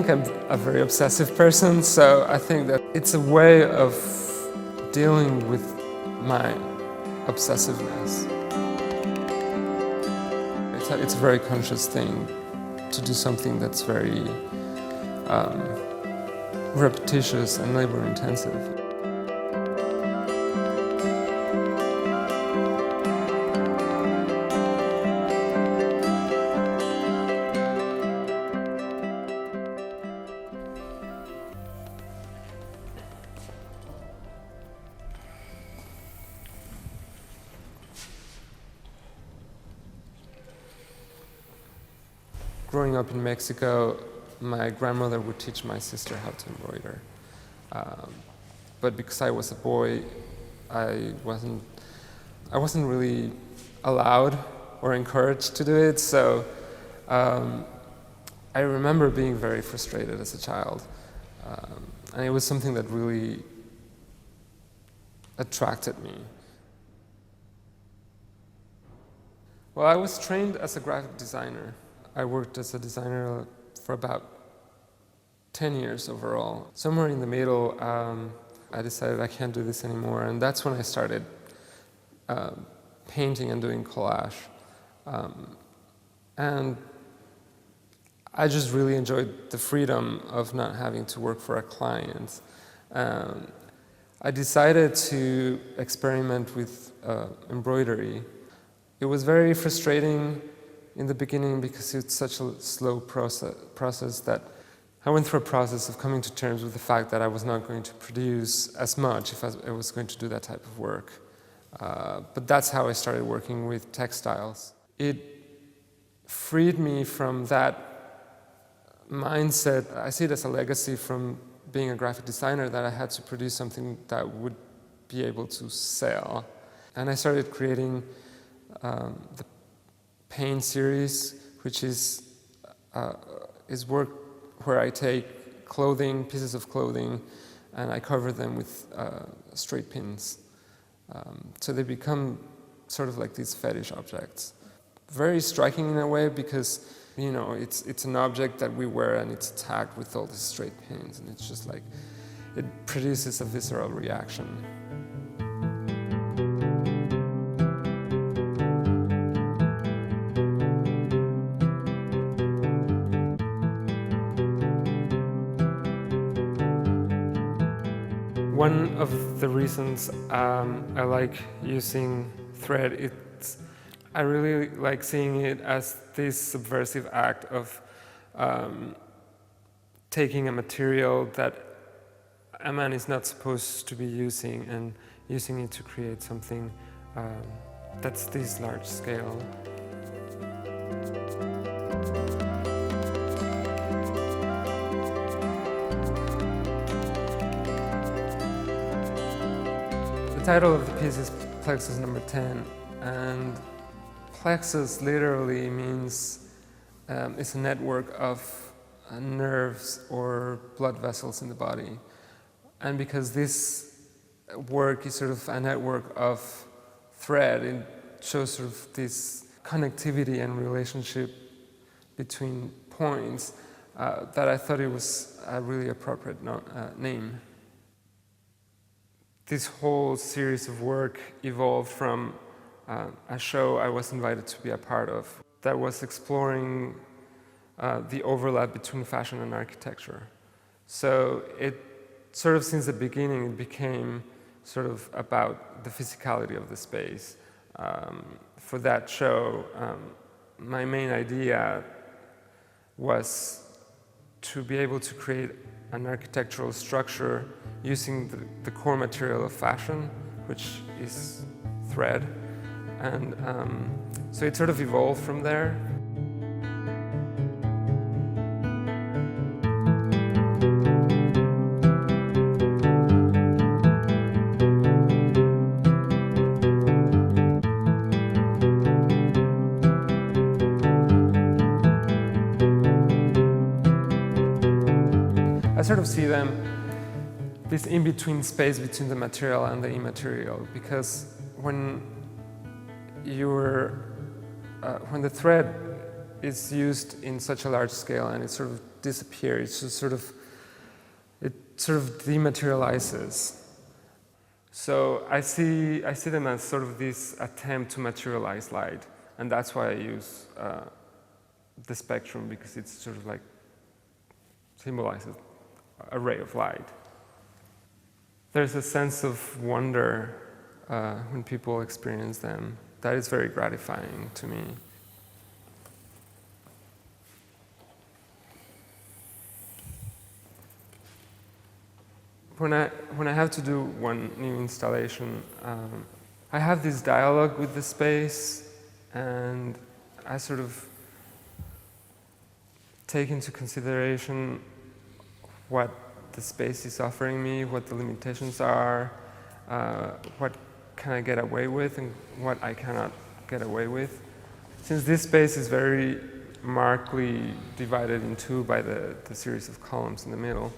think I'm a very obsessive person, so I think that it's a way of dealing with my obsessiveness. It's a very conscious thing to do something that's very repetitious and labor-intensive. Growing up in Mexico, my grandmother would teach my sister how to embroider. But because I was a boy, I wasn't really allowed or encouraged to do it, so I remember being very frustrated as a child. And it was something that really attracted me. Well, I was trained as a graphic designer. I worked as a designer for about 10 years overall. Somewhere in the middle, I decided I can't do this anymore, and that's when I started painting and doing collage. And I just really enjoyed the freedom of not having to work for a client. I decided to experiment with embroidery. It was very frustrating in the beginning because it's such a slow process that I went through a process of coming to terms with the fact that I was not going to produce as much if I was going to do that type of work. But that's how I started working with textiles. It freed me from that mindset. I see it as a legacy from being a graphic designer that I had to produce something that would be able to sell. And I started creating the Paint series, which is work where I take clothing, pieces of clothing, and I cover them with straight pins. So they become sort of like these fetish objects. Very striking in a way because, you know, it's an object that we wear and it's tagged with all these straight pins, and it's just like, it produces a visceral reaction. One of the reasons I like using thread, I really like seeing it as this subversive act of taking a material that a man is not supposed to be using and using it to create something that's this large scale. The title of the piece is Plexus number 10, and plexus literally means it's a network of nerves or blood vessels in the body. And because this work is sort of a network of thread, it shows sort of this connectivity and relationship between points that I thought it was a really appropriate name. This whole series of work evolved from a show I was invited to be a part of that was exploring the overlap between fashion and architecture. So it sort of since the beginning it became sort of about the physicality of the space. For that show, my main idea was to be able to create an architectural structure using the core material of fashion, which is thread. And so it sort of evolved from there. I sort of see them, this in-between space between the material and the immaterial, because when the thread is used in such a large scale and it's sort of disappear. It's just it sort of dematerializes. So I see them as sort of this attempt to materialize light, and that's why I use the spectrum, because it's sort of like symbolizes a ray of light. There's a sense of wonder when people experience them. That is very gratifying to me. When I have to do one new installation, I have this dialogue with the space, and I sort of take into consideration what the space is offering me, what the limitations are, what can I get away with and what I cannot get away with. Since this space is very markedly divided in two by the series of columns in the middle,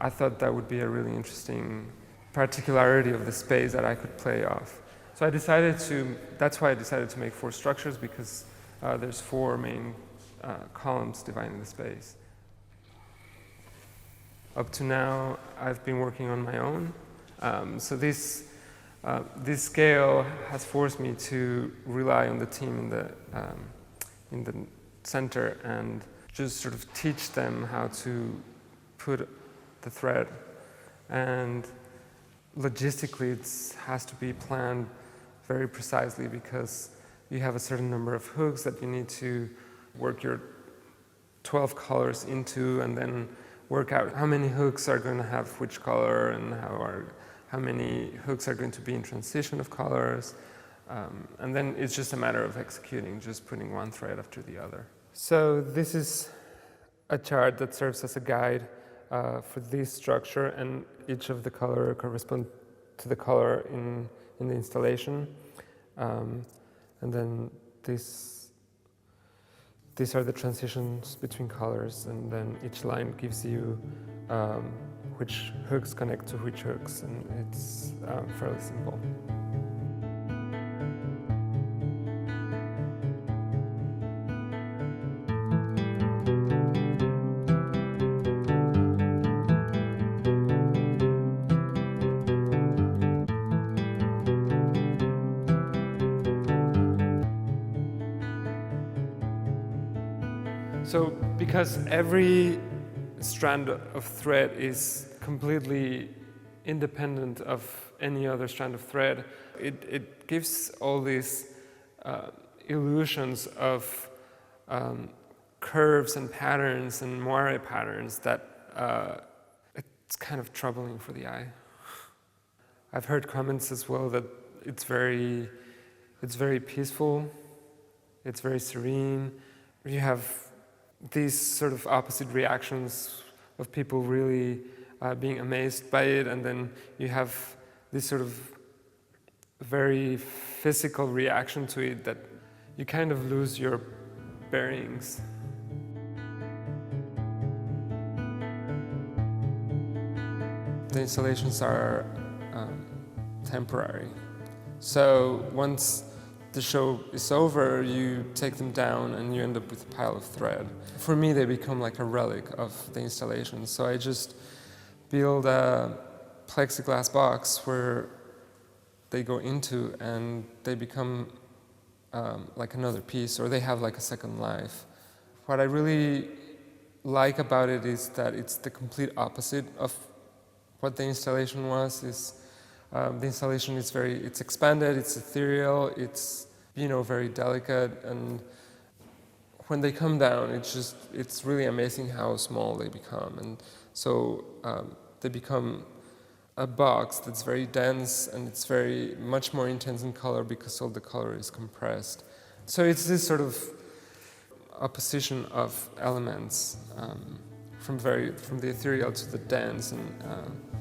I thought that would be a really interesting particularity of the space that I could play off. So that's why I decided to make 4 structures, because there's 4 main columns dividing the space. Up to now, I've been working on my own. So this scale has forced me to rely on the team in the center and just sort of teach them how to put the thread. And logistically, it has to be planned very precisely, because you have a certain number of hooks that you need to work your 12 colors into, and then work out how many hooks are going to have which color, and how many hooks are going to be in transition of colors. And then it's just a matter of executing, just putting one thread after the other. So this is a chart that serves as a guide for this structure, and each of the color correspond to the color in the installation. And then these are the transitions between colors, and then each line gives you which hooks connect to which hooks, and it's fairly simple. So because every strand of thread is completely independent of any other strand of thread, it gives all these illusions of curves and patterns and moire patterns that it's kind of troubling for the eye. I've heard comments as well that it's very peaceful, it's very serene. You have these sort of opposite reactions of people really being amazed by it, and then you have this sort of very physical reaction to it that you kind of lose your bearings. The installations are temporary. So once the show is over, you take them down and you end up with a pile of thread. For me, they become like a relic of the installation. So I just build a plexiglass box where they go into, and they become like another piece, or they have like a second life. What I really like about it is that it's the complete opposite of what the installation was. The installation is it's expanded, it's ethereal, it's very delicate, and when they come down, it's really amazing how small they become. And so they become a box that's very dense, and it's very much more intense in color because all the color is compressed. So it's this sort of opposition of elements from the ethereal to the dense and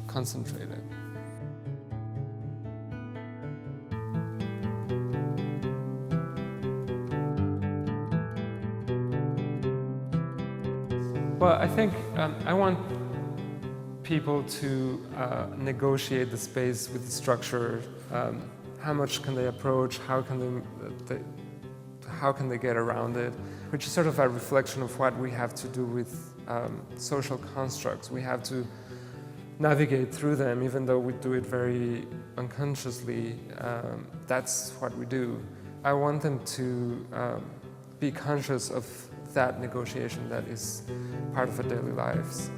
concentrated. Well, I think I want people to negotiate the space with the structure. How much can they approach? How how can they get around it, which is sort of a reflection of what we have to do with social constructs. We have to navigate through them, even though we do it very unconsciously. That's what we do. I want them to be conscious of that negotiation that is part of our daily lives.